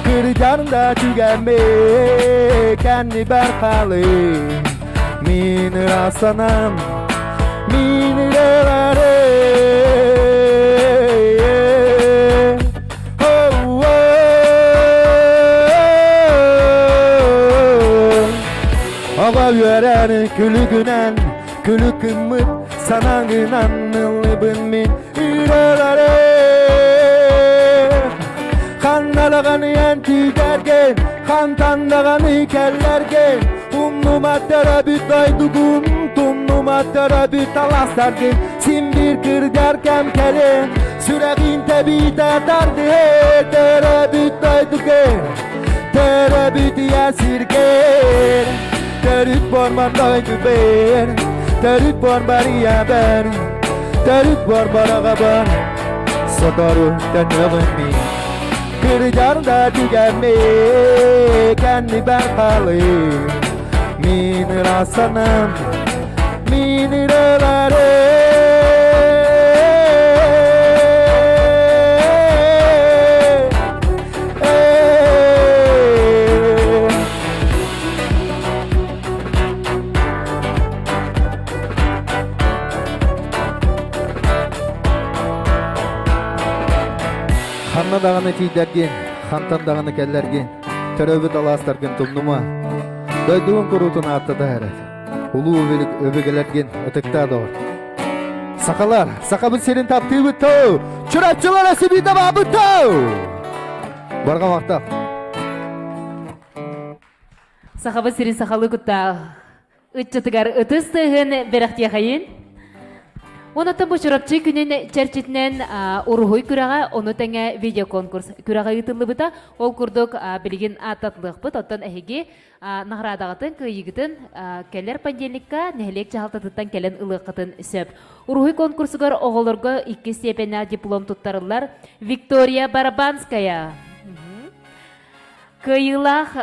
S9: Kırcanında tügenme Kendi berkalı Min rasanam Min relare Oh oh Ava veren külü günen Külü kımmıt Sana gınan Nıllıbın min relare Kanlar Alağanıyan tüydergen Kantandağını kellergen Umnumatlara büt aydugun Tumnumatlara büt alastargen Sin bir kırgarkem kelen Süreğin tebit atardı he Tere büt aydugen Tere büt yasirgen Terüt borman doydu ben Terüt borman ya ben Terüt borman ağaban Sotoru dönüyorum mi Kırcarda tükenme Kendi ben kalayım Minir asanım Minir ölerim Hanna dağını tiydergen, hantan dağını kellergen, töröbüt alastargen tumnuma, doyduğun kurutun attada heret. Ulu öbegelergen ötekta doğru. Sakalar, sakabı senin taptığı büttü, çırapçılar asibi de babıttı. Barga vakta.
S1: Сахабы сирин сахалы кутта. Ытчатыгар ытыстыгын берахтияхайын. Онотан бу чурапчы күнен чәрчетнен урухуй күрага, оны тәңе видеоконкурс күрага ытылы бұта, ол күрдік білген ататлық бұт, оттан әхеге нағырадағытын, күйігітін кәлер пандемикка нәхелек чағалтатыттан кәлен ылықытын сөп. Урухуй конкурсыгар оғылырға 2 степені диплом тұттарылар Виктория Барабанская. Кыйлах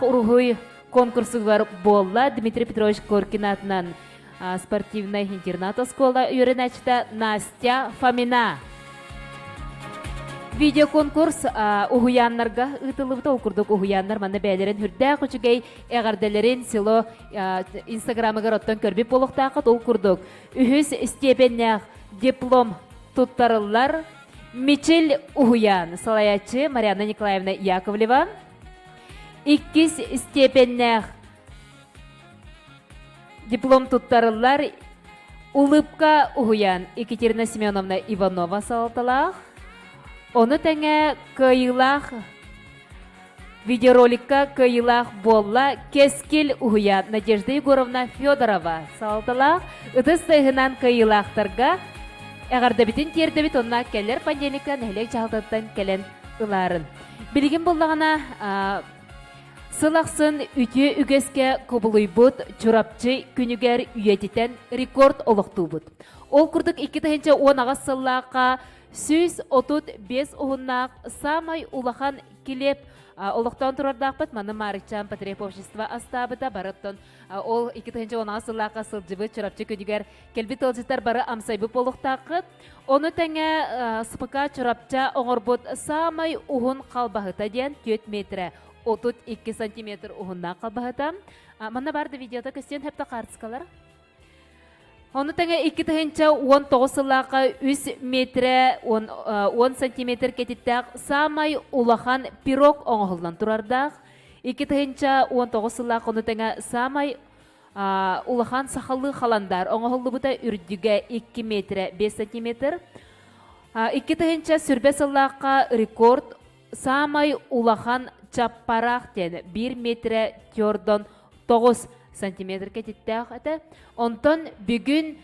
S1: урухуй конкурсыгар болла Дмитрий Петрович Коркин атынан спортивная интерната школа юриначта Настя Фомина. Видеоконкурс угуяннарга ытылыбыта окурдук угуяннар маны бәлерин хүрдә күчүгей эгардалерин село инстаграмыгар оттан көрбеп болуктакыт окурдук. Үхүс степеннях диплом туттарылар Мичель Угуян, салаячы Марьяна Николаевна Яковлева. 2 степеннях диплом туттарылар Улыбка Угуян Екатерина Семеновна Иванова салталах. Оны тәңе кыйлах видеороликка кыйлах болла Кескил Угуян Надежда Егоровна Федорова салталах. Ыдыс тайгынан кыйлахтарга әгәрдә битен терде бит онна келлер пандемика нәһлек чалтаттан келен ыларын. Билген боллагана Сылақсын үте үгеске көбілуй бұд, чурапчы күнігер үйететен рекорд олықту бұд. Ол күрдік 2-10 онаға сылаққа 135 оғыннақ самай улахан келеп олықтан тұрардақ бұд, маны Марикчан Патриоп общества астабыда барыптын. Ол 2-10 онаға сылаққа сылжыбы чурапчы күнігер келбет олжеттар бары амсайбы болықтақыд. Оны тәңе сыпыка чурапча оңыр бұд самай уғын қалбағыта ден 4 метрі. 32 сантиметр уғынна қалбағытам. Мана барды видеода көстен хепті қарыскалар. Оны тәңе 2-19 сылаққа 3 метрі 10 сантиметр кететтіғ самай улахан пирог оңғылдан тұрардақ. 2-19 сылаққа оны тәңе самай улахан сақалы қаландар оңғылы бұта үрдіге 2 метрі 5 сантиметр. 2-19 сүрбе сылаққа рекорд самай улахан чаппарақ тен 1 метрі тёрдон 9 сантиметр кететтіғ әті. Онтан бүгін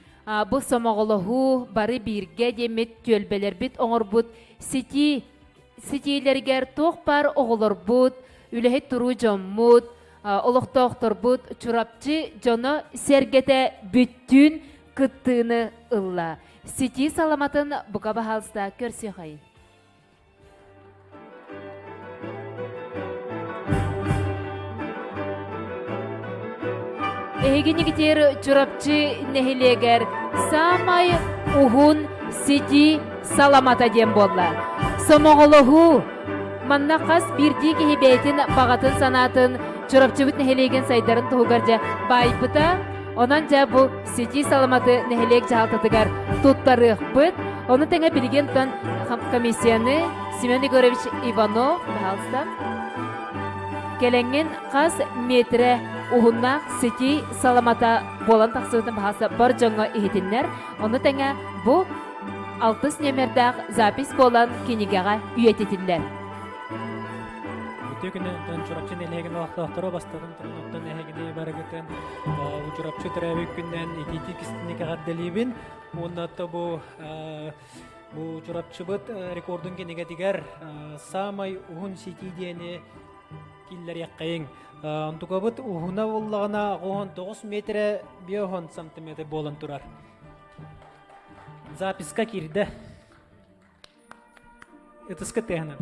S1: бұл самағылығы бары бірге демет төлбелер біт оңыр бұд сетейлергер тоқ бар оғылыр бұд, үліхет тұру жон мұд, олықтақтыр бұд, чурапчы жоны сергете бүттін күттіні ұлла. Сетей саламатын бұға бағалыста көрсе қайын. Эгенегитер чурапчы нехилегер самай ухун сети саламата дем болла. Самоголоху манна қас бирди кехебейтін бағатын санатын чурапчы бүт нехилеген сайдарын тұғыгаржа байпыта. Онан жа бұл сети саламаты нехилег жағалтатыгар туттарық бұт. Оны тәңе білген тон комиссияны Семен Егорович Иванов бағалыста. Келенген қас метрі Уғыннақ сети саламата болан тақсығытын бағасы бар жоңға ехетінлер. Оны тәңе бұл алтыс немердақ запись болан кенегеға үйететіндер.
S10: Өте күні чурапчын әлеген уақыттақтыру бастадым тұрғынықтан әлегіне барығытын чурапчы тұрабек күннен икети кістінеке ғадделейбін. Оннатта бұл чурапчы бұд рекордың кенеге дегер самай ұғын сети дейіне киллер яққайын. Антуға бұд ұғына олағына 9 метрі 5 сантиметр болын тұрар. Записка кирді. Этіска тәғінім.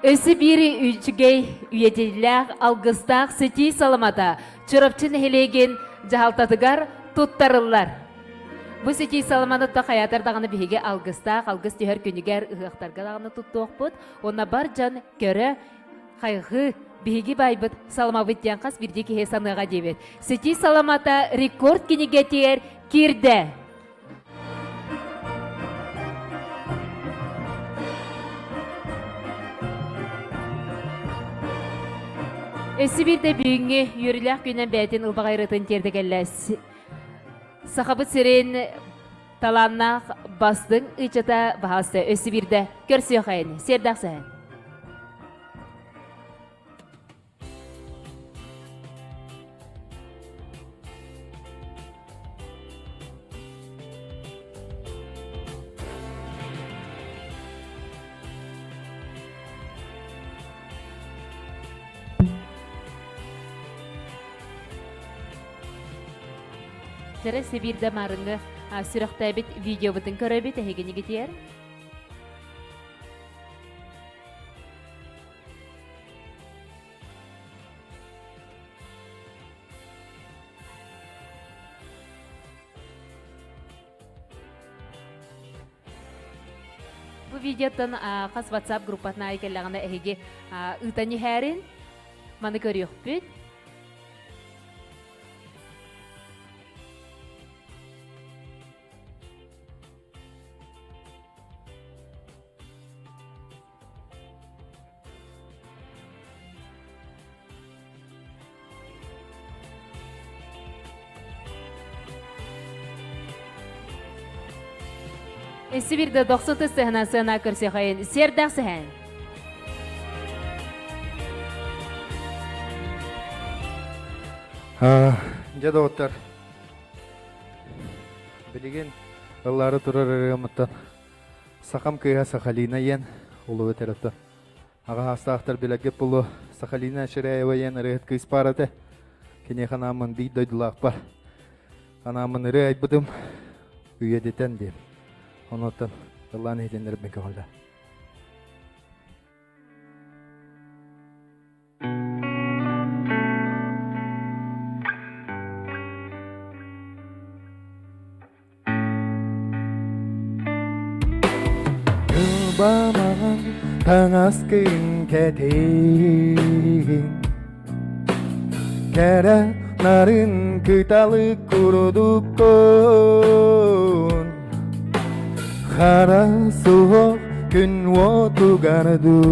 S1: Өсі бірі үйчігей үйетелілер алғыстақ сети саламата чұрапчын хелеген жағалтатығар тұттарылар. Бұл сети саламатта қаятардағыны бігі алғыстақ, алғыз түйер көнігер ұғықтарға дағыны тұттуық бұд. Онна бар жан көрі қайғы бігі байбыд саламабыттен қас бірде кеге саныға дебет. Сети саламата рекорд кенеге тегер кирді. Өсі бірді бүйінге үйіріліқ күнен бәйтін ұлбағайрытын тердігілі. Сақабыт сірен таланнақ бастың ұчыта бағасы өсі бірді көрсі өқайын, сердақ сәйін. Жәрі Сибирді марыңы сүріқті әбіт видео бұтын көрі бет әйгені кетер. Бұл видеотын қас WhatsApp группатына айкеллағына әйге ұтаны әрін маны көрі өкпет. Өсі бірді 90 сығына сығына көрсе қайын, сердақ сығын.
S9: Жада оттар. Білеген ұллары тұрар әргамыттан. Сақам күйға Сахалина ен, ұлы өтеріпті. Аға астақтар біләгіп ұлы Сахалина шырайыва ен ұрығыт күйіс барады. Кене қанамын дейді дойдылақ бар. Қанамын ұры айтбыдым, үйедетен дейм. Онуттан Allah'ın edenleri beni kaldı. Kıbaman tanaskin ketin Kere narın kıtalı kurudukun Kara soğuk gün otugardı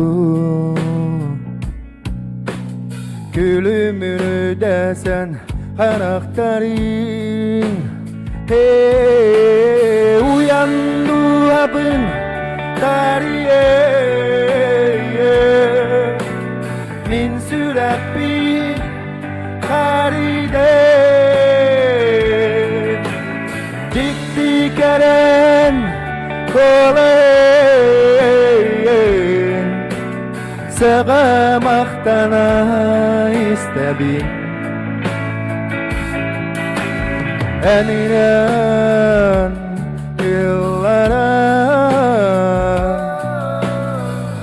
S9: Gülümünü desen karakterin Hey uyandı abın tarihe Min sürat bir haride Dikti keren Kolayın Sığamaktana istebin Eniren yıllara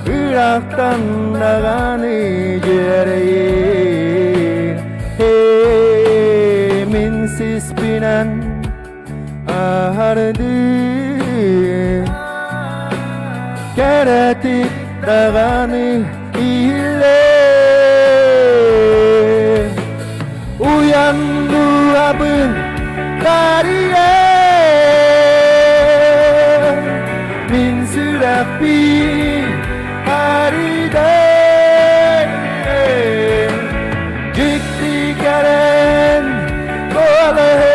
S9: Irak'tan dağını gereğin Minsiz binen ahardı Keretik dağını ile Uyandı abın tarihe Min sürat bir haride Gitti gelen kolayın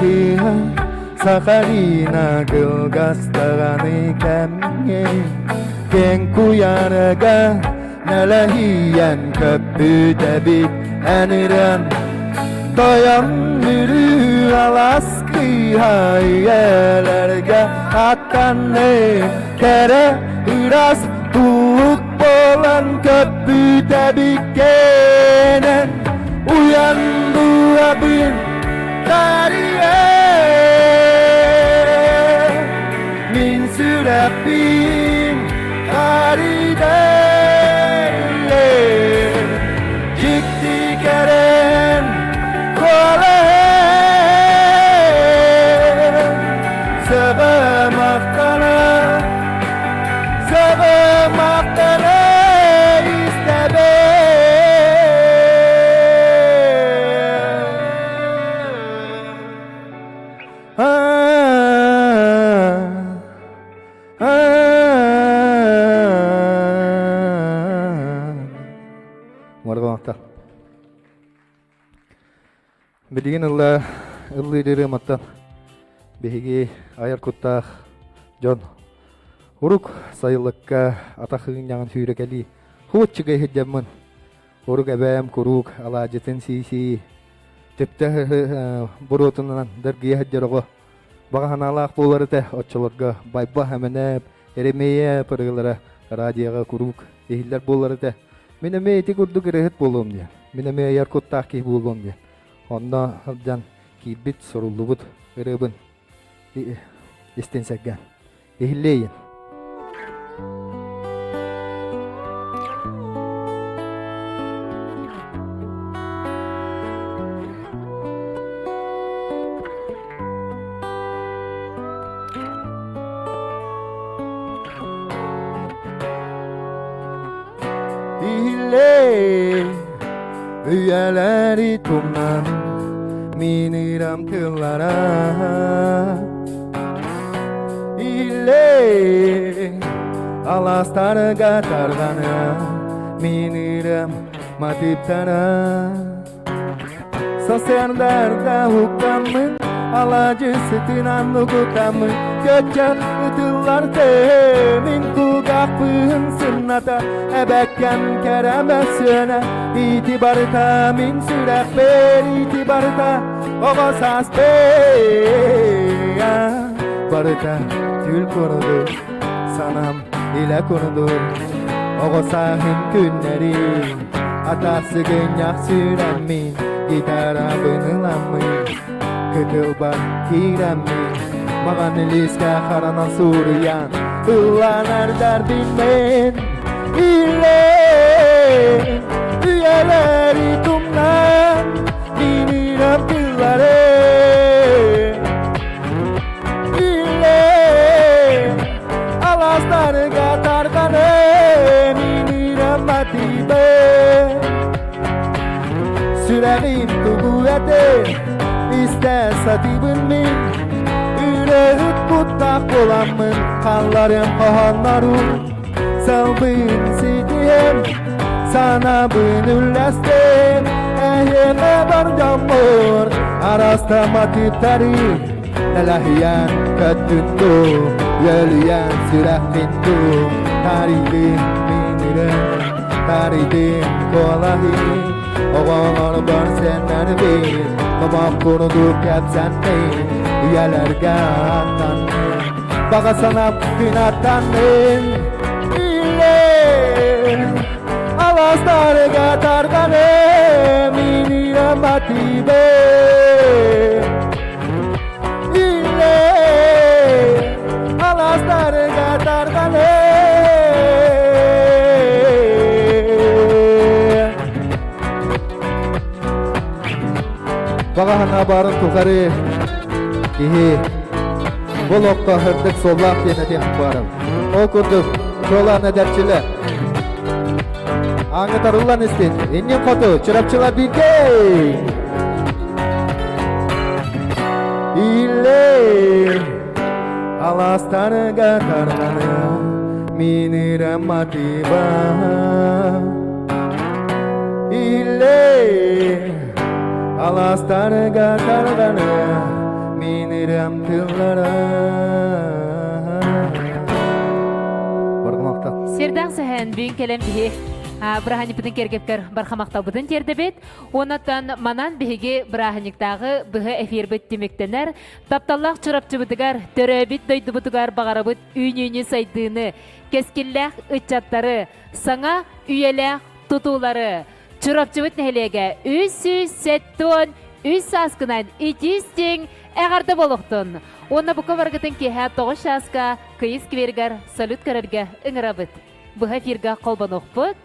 S9: Ayha Sakarina kılgastağını kemge Ken kuyarga Nalahiyen köpüde bit eniren Doyan yürü alaskı hayelerge Attan ne kere biraz tuğuk bolan köpüde bit gene Uyandı abin tarihe Min sürepin taride Cikti keren kole Sebemaktanı istebe Marga Bilgin illa illileri mattan Behigi ayar kuttaq John Uruk sayılıkka ataqın yanın hürekeli Hut çıgı hidjamın Uruk ebem kuruk alacetin sisi Tepte burutundan dergiye hidjarıqı Bağa hanalaq boları te otçalarga Bayba hemenep eremeye pırgılara Radiyaga kuruk ehiller boları te Mineme eti kurduk erehet bolum diye Mineme ayar kuttaq ki bolum diye Onda halcan kibit sorulubut erebin istenseggen ehilleyin Üyeleri tumnan miniram tıllara İlle alastarı gatargana miniram matiptana Saserndarda hukamın alacı sütünan nukutamın Göçen ıtıllar temin kugakpın sünnata Ebekken keremesine itibarta min sürek ber itibarta Ova sas beya Barıta tül konudur sanam ile konudur Oğa sahin günleri atası günyak sürenmin Gitara bınılanmin Kıkılban kiremmin Mağan iliska karanan suriyan Illanar derdinmen İlle Üyeleri tumnan Miniram kılları İlle Alastarı gatarganı Miniram matibe Sürelim tuğuyete İster satibin min Ürehut kutak olamın Kanlarım kahanlarım Salbın sitihim Sana bünüllestim Ehyeme barcamur Arasta matiptari Nelahiyan kötündü Yeliyen sürehtindu Taridim minirim Taridim kolahi Oğalar var senler bir Babam kuruduk hep senleyin Üyelerge attanın Bağa sana gün attanın İlle Alastarı gatarganı Minire matibe İlle Alastarı gatarganı Bağa hana barın tukarı Kihi Bolokta hırdık sollak yenedim barım Okurduk çoğlar nederçiler Angetarullan istin İnnin kotu çırapçılar bilge İlle Alastarı gatarganı Minirem matiba İlle Alastarı gatarganı бирем кыллара. Баргамакта.
S1: Сердан сәһән бүйін келем бихи. Брахани бүтін кергепкер бархамақтау бүтін тердебет. Онаттан манан бихиге браханиктағы бұғы эфир бүт демектенер. Тапталлақ чұрапчы бұтығар, төрі бүт дойды бұтығар бағары бүт үйіне сайдыны. Кескілләқ үтчаттары, саңа үйеләқ тұтулары. Чұрапчы бүт нәхелеге үс сәттон, үс асқынан итістің әғарды болуқтын. Оны бұқы барғытын кеһә 9 шасқа күйіс квергер салют көрерге үңірі бүт. Бұға фирға қолбан оқпыт.